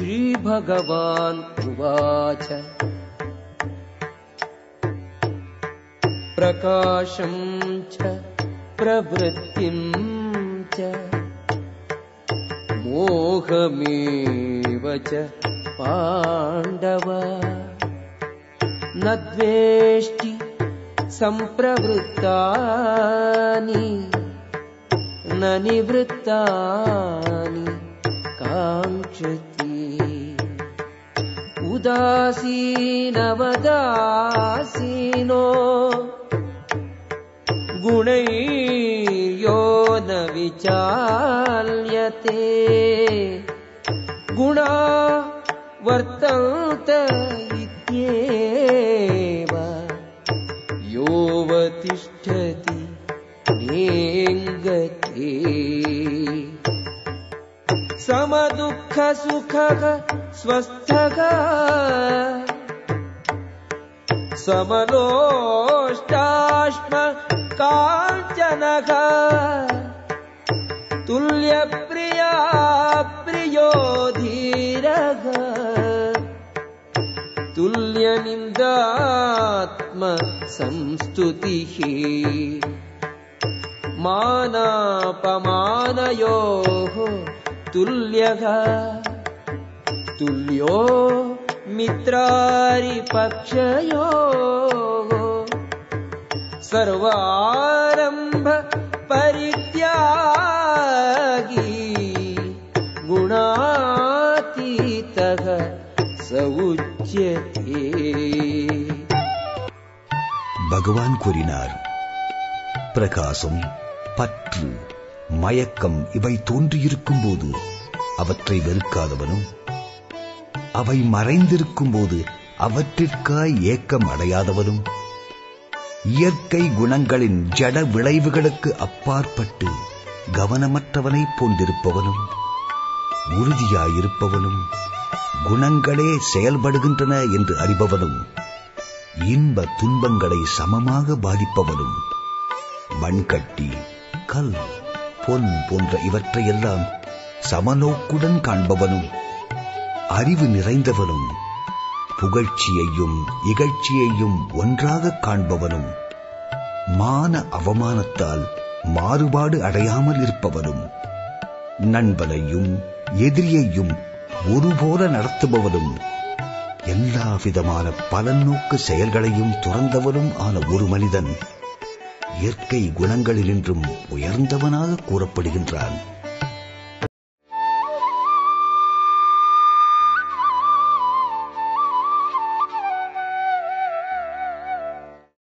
श्रीभगवान् उवाच प्रकाशं च प्रवृत्तिं च मोहमेव च पाण्डव न द्वेष्टि सम्प्रवृत्तानि न निवृत्तानि काङ्क्षति उदासीनवदासीनो गुणैर्यो न विचाल्यते गुणा वर्तन्त इत्येव योऽवतिष्ठति नेङ्गते समदुःखसुखः स्वस्थः समलोष्टाश्म काञ्चनः तुल्यप्रिया प्रियो धीरः तुल्यनिन्दात्म संस्तुतिः मानापमानयोः तुल्यः तुल्यो मित्रारिपक्षयोः सर्वारम्भ परित्यागी गुणातीतः स उच्यते. பகவான் கூறினார், பிரகாசம், பற்று, மயக்கம் இவை தோன்றியிருக்கும் போது அவற்றை வெறுக்காதவனும், அவை மறைந்திருக்கும் போது அவற்றிற்காய் ஏக்கம் அடையாதவனும், இயற்கை குணங்களின் ஜட விளைவுகளுக்கு அப்பாற்பட்டு கவனமற்றவனைப் போன்றிருப்பவனும், உறுதியாயிருப்பவனும், குணங்களே செயல்படுகின்றன என்று அறிபவனும், இன்ப துன்பங்களை சமமாக பாதிப்பவனும், மண்கட்டி, கல், பொன் போன்ற இவற்றையெல்லாம் சமநோக்குடன் காண்பவனும், அறிவு நிறைந்தவனும், புகழ்ச்சியையும் இகழ்ச்சியையும் ஒன்றாக காண்பவனும், மான அவமானத்தால் மாறுபாடு அடையாமல் இருப்பவனும், நண்பனையும் எதிரியையும் ஒருபோல நடத்துபவனும், எல்லா விதமான பலநோக்கு செயல்களையும் துறந்தவனும் ஆன ஒரு மனிதன் இயற்கை குணங்களினின்றும் உயர்ந்தவனாக கூறப்படுகின்றான்.